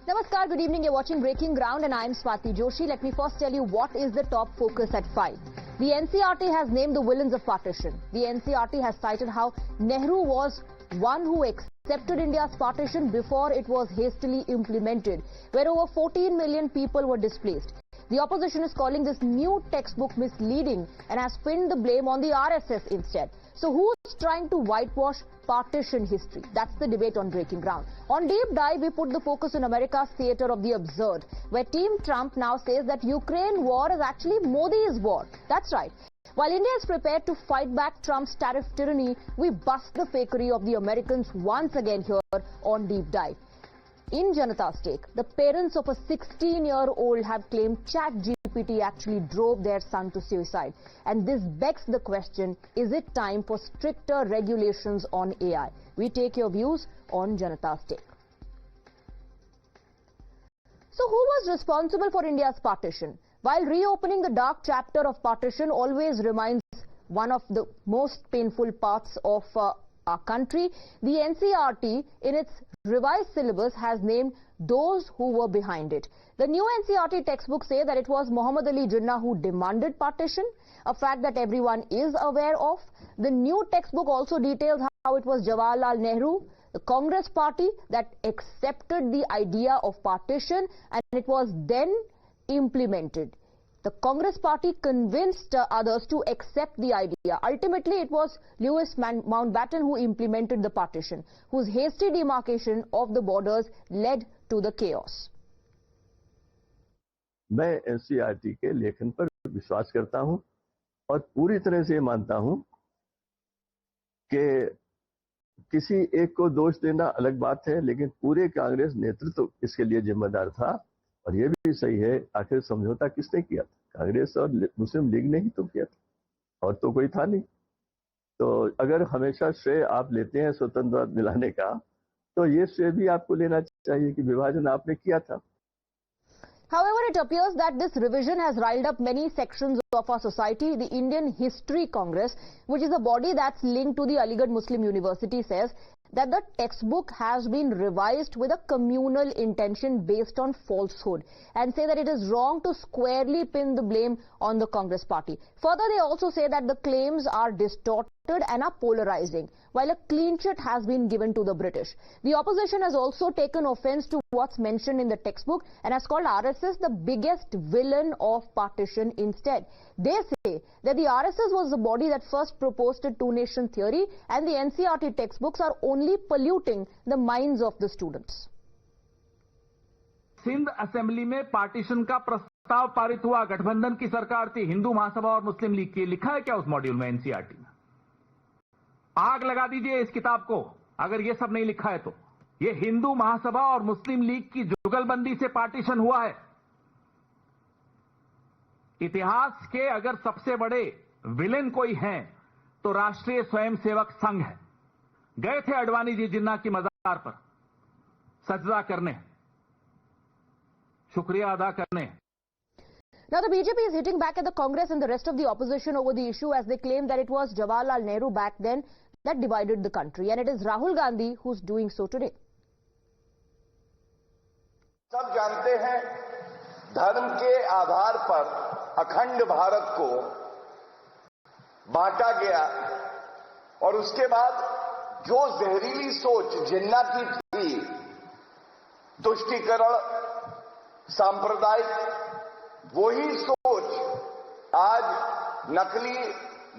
Namaskar, good evening. You're watching Breaking Ground and I'm Swati Joshi. Let me first tell you what is the top focus at 5. The NCRT has named the villains of partition. The NCRT has cited how Nehru was one who accepted India's partition before it was hastily implemented, where over 14 million people were displaced. The opposition is calling this new textbook misleading and has pinned the blame on the RSS instead. So who's trying to whitewash partition history? That's the debate on Breaking Ground. On Deep Dive, we put the focus on America's theater of the absurd, where Team Trump now says that Ukraine war is actually Modi's war. That's right. While India is prepared to fight back Trump's tariff tyranny, we bust the fakery of the Americans once again here on Deep Dive. In Janata's take, the parents of a 16-year-old have claimed ChatGPT actually drove their son to suicide. And this begs the question, is it time for stricter regulations on AI? We take your views on Janata's take. So who was responsible for India's partition? While reopening the dark chapter of partition always remains one of the most painful parts of our country, the NCRT, in its revised syllabus, has named those who were behind it. The new NCRT textbooks say that it was Muhammad Ali Jinnah who demanded partition, a fact that everyone is aware of. The new textbook also details how it was Jawaharlal Nehru, the Congress party, that accepted the idea of partition, and it was then implemented. The Congress party convinced others to accept the idea. Ultimately, it was Mountbatten who implemented the partition, whose hasty demarcation of the borders led to the chaos. मैं NCRT के लेखन पर विश्वास करता हूं और पूरी तरह से मानता हूं कि किसी एक को दोष देना अलग बात है, लेकिन पूरे कांग्रेस नेतृत्व इसके लिए जिम्मेदार था। और ये भी सही है, आखिर समझौता किसने किया था? कांग्रेस और मुस्लिम लीग ने ही तो किया था, और तो कोई था नहीं। तो अगर हमेशा श्रेय आप लेते हैं स्वतंत्रता दिलाने का, तो ये श्रेय भी आपको लेना चाहिए कि विभाजन आपने किया था। However, it appears that this revision has riled up many sections of our society. The Indian History Congress, which is a body that's linked to the Aligarh Muslim University, says that the textbook has been revised with a communal intention based on falsehood, and say that it is wrong to squarely pin the blame on the Congress party. Further, they also say that the claims are distorted and are polarizing, while a clean sheet has been given to the British. The opposition has also taken offense to what's mentioned in the textbook and has called RSS the biggest villain of partition instead. They say that the RSS was the body that first proposed a two-nation theory, and the NCRT textbooks are only polluting the minds of the students. Sindh assembly में partition का प्रस्ताव पारित हुआ, गठबंधन की सरकार थी, हिंदू महासभा और मुस्लिम लीग की। लिखा है क्या उस मॉड्यूल में एनसीईआरटी में? आग लगा दीजिए इस किताब को अगर ये सब नहीं लिखा है तो। ये हिंदू महासभा और मुस्लिम लीग की जुगलबंदी से पार्टीशन हुआ है। इतिहास के अगर सबसे बड़े विलेन कोई हैं तो राष्ट्रीय स्वयंसेवक संघ है। गए थे अडवाणी जी जिन्ना की मजार पर सजदा करने, शुक्रिया अदा करने। Now the BJP is hitting back at the Congress and the rest of the opposition over the issue, as they claim that it was Jawaharlal Nehru back then that divided the country, and it is Rahul Gandhi who's doing so today. सब जानते हैं धर्म के आधार पर अखंड भारत को बांटा गया, और उसके बाद जो जहरीली सोच जिन्ना की थी, तुष्टीकरण, सांप्रदायिक, वही सोच आज नकली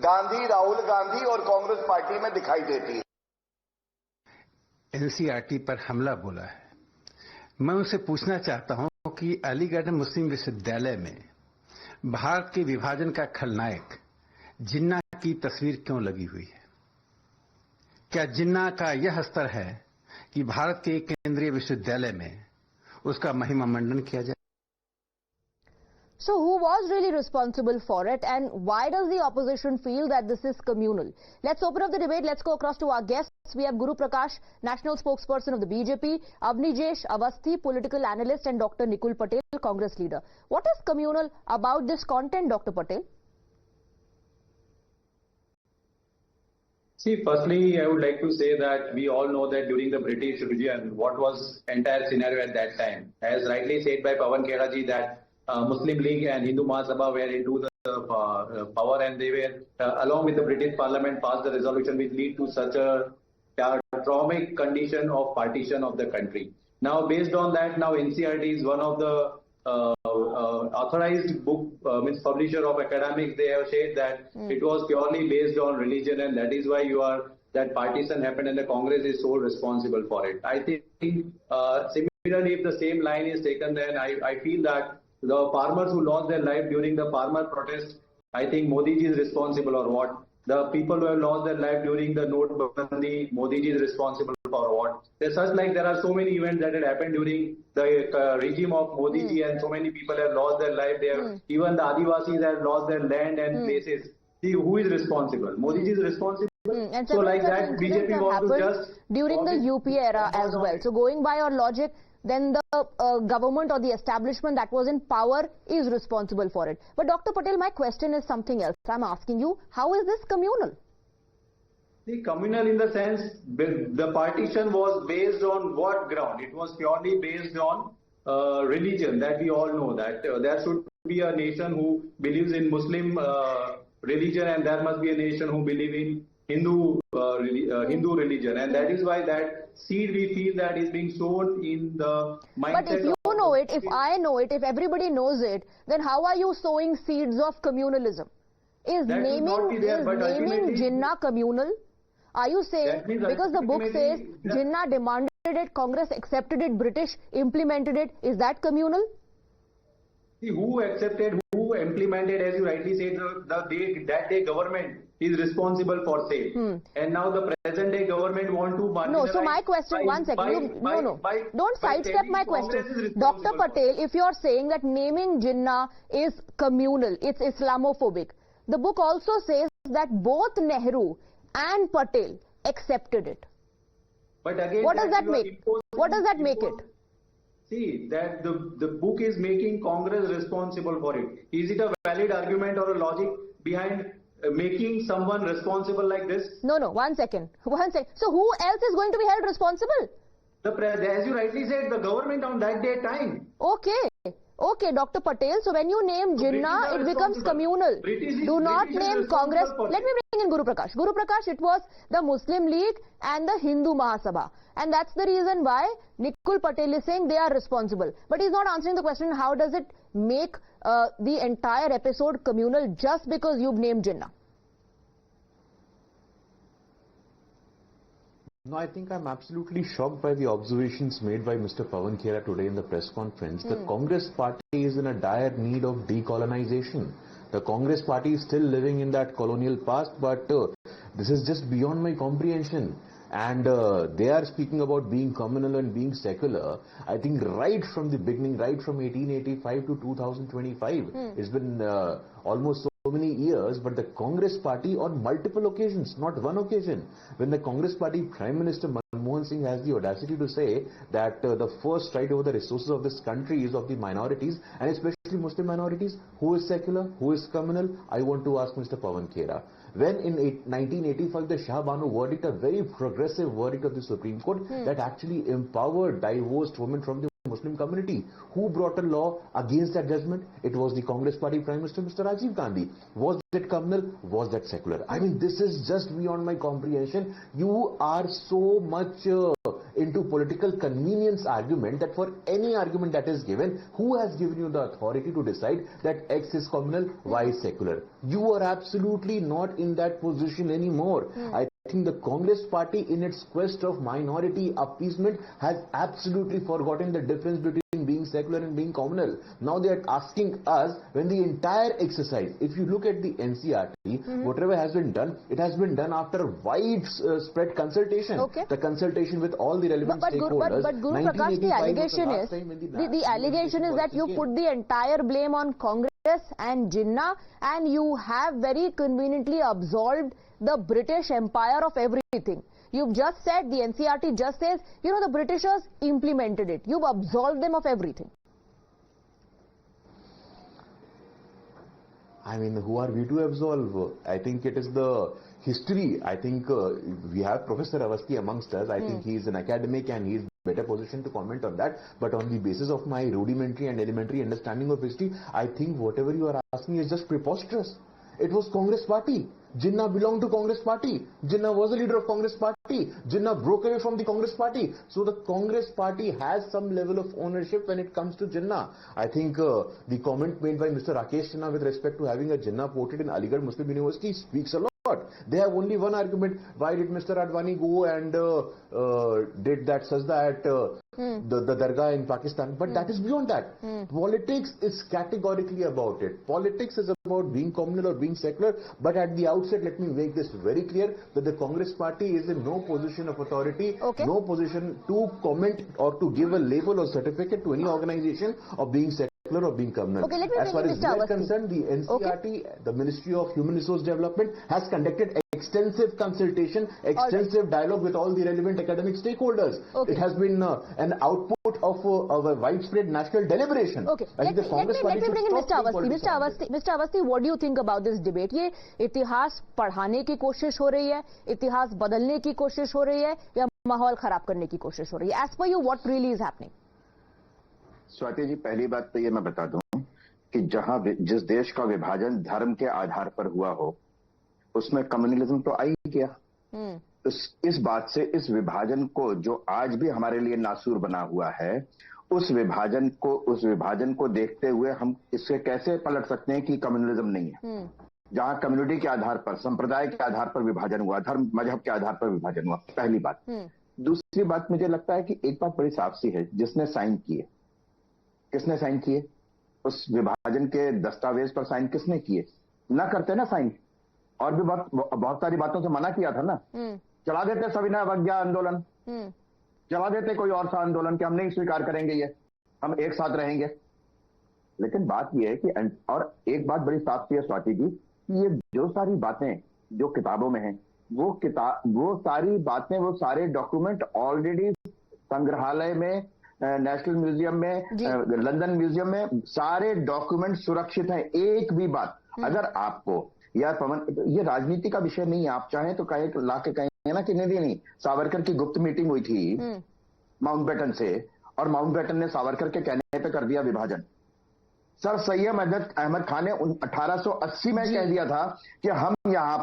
गांधी, राहुल गांधी और कांग्रेस पार्टी में दिखाई देती है। एनसीईआरटी पर हमला बोला है। मैं उनसे पूछना चाहता हूं कि अलीगढ़ मुस्लिम विश्वविद्यालय में भारत के विभाजन का खलनायक जिन्ना की तस्वीर क्यों लगी हुई है? क्या जिन्ना का यह स्तर है कि भारत के केंद्रीय विश्वविद्यालय में उसका महिमा मंडन किया जाए? So who was really responsible for it, and why does the opposition feel that this is communal? Let's open up the debate. Let's go across to our guests. We have Guru Prakash, national spokesperson of the BJP, Avnijesh Avasthi, political analyst, and Dr. Nikul Patel, Congress leader. What is communal about this content, Dr. Patel? See, firstly, I would like to say that we all know that during the British regime, what was entire scenario at that time, as rightly said by Pawan Khera ji, that Muslim League and Hindu Mahasabha were into the power, and they were, along with the British Parliament, passed the resolution which lead to such a traumatic condition of partition of the country. Now, based on that, now NCRT is one of the authorized book means publisher of academics. They have said that it was purely based on religion, and that is why that partition happened, and the Congress is sole responsible for it. I think similarly, if the same line is taken, then I feel that the farmers who lost their life during the farmer protest, I think Modi ji is responsible, or what? The people who have lost their life during the Notbandi, Modi ji is responsible for what? There are so many events that had happened during the regime of Modi ji, and so many people have lost their life there. Even the Adivasis have lost their land and places. See, who is responsible? Modi ji is responsible. And so like that, BJP wants to just during the UP era as well. So going by your logic, then the government or the establishment that was in power is responsible for it. But Dr. Patel, my question is something else. I'm asking you, how is this communal? The communal in the sense, the partition was based on what ground? It was purely based on religion, that we all know that there should be a nation who believes in Muslim religion, and there must be a nation who believes in Hindu religion, and that is why that seed we feel that is being sown in the mindset. But if you know it, if I know it, if everybody knows it, then how are you sowing seeds of communalism? Is naming Jinnah communal? Are you saying, because the book says Jinnah demanded it, Congress accepted it, British implemented it, is that communal? See, who accepted, who implemented, as you rightly said, that day government is responsible for sale. And now the present day government want to... No, so my question, one second, don't sidestep my question. Dr. Patel, if you're saying that naming Jinnah is communal, it's Islamophobic, the book also says that both Nehru and Patel accepted it. But again, what does that make? What does that make it? See, that the book is making Congress responsible for it. Is it a valid argument or a logic behind making someone responsible like this? No, one second. So who else is going to be held responsible? As you rightly said, the government on that day time. Okay, Dr. Patel. So when you name Jinnah, it becomes communal. Do not name Congress. Let me bring in Guru Prakash. Guru Prakash, it was the Muslim League and the Hindu Mahasabha. And that's the reason why Nikul Patel is saying they are responsible. But he's not answering the question, how does it make the entire episode communal just because you've named Jinnah? No, I think I'm absolutely shocked by the observations made by Mr. Pawan Khera today in the press conference. The Congress party is in a dire need of decolonization. The Congress party is still living in that colonial past, but this is just beyond my comprehension. And they are speaking about being communal and being secular. I think right from the beginning, right from 1885 to 2025, it's been almost so many years, but the Congress party on multiple occasions, not one occasion, when the Congress party Prime Minister Manmohan Singh has the audacity to say that the first right over the resources of this country is of the minorities, and especially Muslim minorities. Who is secular? Who is communal? I want to ask Mr. Pawan Khera. When in 1985 the Shah Banu verdict, a very progressive verdict of the Supreme Court that actually empowered divorced women from the Muslim community, who brought a law against that judgment? It was the Congress party Prime Minister Mr. Rajiv Gandhi. Was that communal? Was that secular? I mean, this is just beyond my comprehension. You are so much into political convenience argument that for any argument that is given, who has given you the authority to decide that X is communal, Y is secular? You are absolutely not in that position anymore. I think the Congress party, in its quest of minority appeasement, has absolutely forgotten the difference between being secular and being communal. Now they are asking us, when the entire exercise, if you look at the NCRT, whatever has been done, it has been done after widespread consultation. The consultation with all the relevant stakeholders. But Guru Prakash, the allegation is that you put the entire blame on Congress and Jinnah, and you have very conveniently absolved the British Empire of everything. You've just said, the NCRT just says, you know, the Britishers implemented it. You've absolved them of everything. I mean, who are we to absolve? I think it is the history. I think we have Professor Awasthi amongst us. I think he is an academic and he is better position to comment on that. But on the basis of my rudimentary and elementary understanding of history, I think whatever you are asking is just preposterous. It was Congress party. Jinnah belonged to Congress party. Jinnah was a leader of Congress party. Jinnah broke away from the Congress party. So the Congress party has some level of ownership when it comes to Jinnah. I think the comment made by Mr. Rakesh Jinnah with respect to having a Jinnah portrait in Aligarh Muslim University speaks a lot. They have only one argument. Why did Mr. Advani go and did that sajda at the Dargah in Pakistan? But that is beyond that. Politics is categorically about it. Politics is about being communal or being secular. But at the outset, let me make this very clear that the Congress party is in no position of authority, no position to comment or to give a label or certificate to any organization of being secular or being communal. As far as we are concerned, the NCRT, the Ministry of Human Resource Development, has conducted extensive consultation, extensive dialogue with all the relevant academic stakeholders. It has been an output of a widespread national deliberation. Let me bring in Mr. Awasthi. Mr. Awasthi, what do you think about this debate? ये इतिहास पढ़ाने की कोशिश हो रही है, इतिहास बदलने की कोशिश हो रही है, या माहौल खराब करने की कोशिश हो रही है? As per you, what really is happening? Swati ji, पहली बात तो ये मैं बता दूं कि जिस देश का विभाजन धर्म के आधार पर हुआ हो, उसमें कम्युनलिज्म तो आ ही गया। इस बात से इस विभाजन को जो आज भी हमारे लिए नासूर बना हुआ है, उस विभाजन को देखते हुए हम इससे कैसे पलट सकते हैं कि कम्युनलिज्म नहीं है। जहां कम्युनिटी के आधार पर, संप्रदाय के आधार पर विभाजन हुआ, धर्म मजहब के आधार पर विभाजन हुआ, पहली बात। दूसरी बात, मुझे लगता है कि एक बात बड़ी साफ सी है, जिसने साइन किए, किसने साइन किए? उस विभाजन के दस्तावेज पर साइन किसने किए? ना करते ना साइन, और भी बहुत सारी बातों से मना किया था ना। चला देते सविनय अवज्ञा आंदोलन, चला देते कोई और सा आंदोलन कि हम नहीं स्वीकार करेंगे, ये हम एक साथ रहेंगे। लेकिन बात यह है कि, और एक बात बड़ी साफ सी है स्वाति जी, कि ये जो सारी बातें जो किताबों में हैं, वो सारी बातें, वो सारे डॉक्यूमेंट ऑलरेडी संग्रहालय में, नेशनल म्यूजियम में, लंदन म्यूजियम में सारे डॉक्यूमेंट सुरक्षित हैं। एक भी बात अगर आपको, यार पवन, ये राजनीति का विषय नहीं है, आप चाहें तो ला के कहें ना कि नहीं, सावरकर की गुप्त मीटिंग हुई थी माउंटबेटन से, और माउंटबेटन ने सावरकर के कहने पे कर दिया विभाजन। सर सैयद अहमद खान ने 1880 में कह दिया था कि हम यहाँ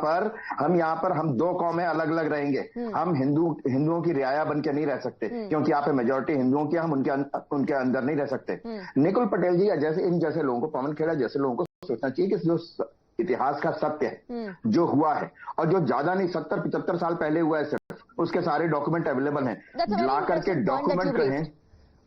पर हम दो कौमें अलग अलग रहेंगे, हम हिंदुओं की रियाया बन के नहीं रह सकते, क्योंकि यहाँ पे मेजोरिटी हिंदुओं की, हम उनके अंदर नहीं रह सकते। निकुल पटेल जी जैसे, इन जैसे लोगों को, पवन खेड़ा जैसे लोगों को सोचना चाहिए कि जो इतिहास का सत्य है, जो हुआ है, और जो ज्यादा नहीं 70-75 साल पहले हुआ है सिर्फ, उसके सारे डॉक्यूमेंट अवेलेबल हैं, ला करके डॉक्यूमेंट कहें।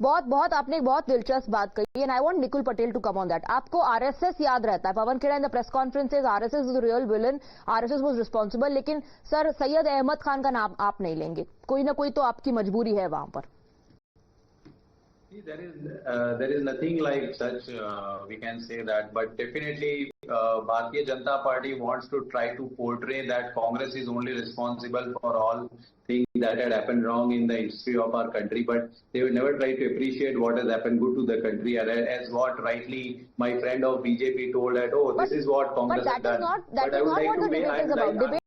बहुत आपने एक बहुत दिलचस्प बात कही, and I want Nikul Patel to come on that. आपको आरएसएस याद रहता है, Pawan Khera in the press conferences, RSS is the real villain, RSS was responsible, लेकिन सर सैयद अहमद खान का नाम आप नहीं लेंगे, कोई ना कोई तो आपकी मजबूरी है वहां पर। There is nothing like such, we can say that, but definitely Bharatiya Janata Party wants to try to portray that Congress is only responsible for all things that had happened wrong in the history of our country, but they will never try to appreciate what has happened good to the country, as what rightly my friend of BJP told that, this is what Congress has done. That is not what the debate is about. Debate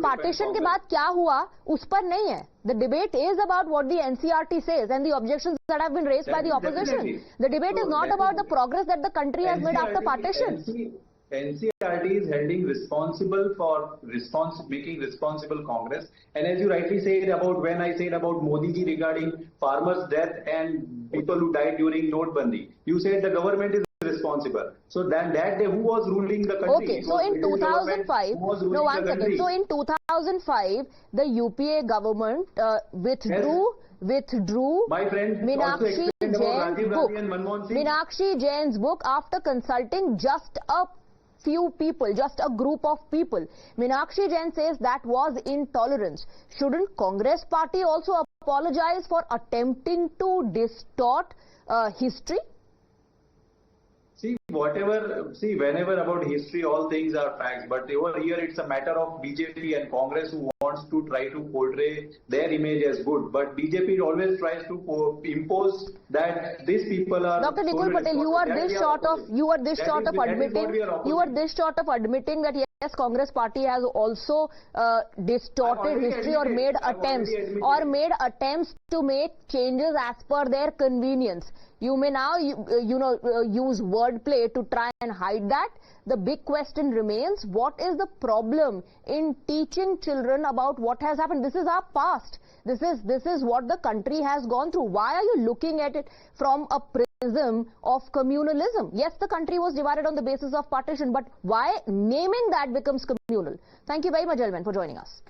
partition के बाद क्या हुआ उस पर नहीं है. The debate is about what the NCRT says and the objections that have been raised by the opposition. The debate is not about the progress that the country has made after partition. NCRT is holding responsible for making responsible Congress, and as you rightly said about, when I said about Modi ji regarding farmers' death and people who died during Notbandi, you said the government is responsible. So then that day, who was ruling the country? Okay, so in 2005, no, one second. So in 2005, the UPA government withdrew my friend Meenakshi Jain's book after consulting just a few people, just a group of people. Meenakshi Jain says that was intolerance. Shouldn't Congress party also apologize for attempting to distort history? Whenever about history, all things are facts, but over here it's a matter of BJP and Congress who wants to try to portray their image as good, but BJP always tries to impose that these people are. Dr. Nikul Patel, you are this short of admitting that yes, Congress party has also distorted history or made attempts to make changes as per their convenience. You may now use wordplay to try and hide that. The big question remains, what is the problem in teaching children about what has happened? This is our past. This is what the country has gone through. Why are you looking at it from a prism of communalism? Yes, the country was divided on the basis of partition, but why naming that becomes communal? Thank you very much, gentlemen, for joining us.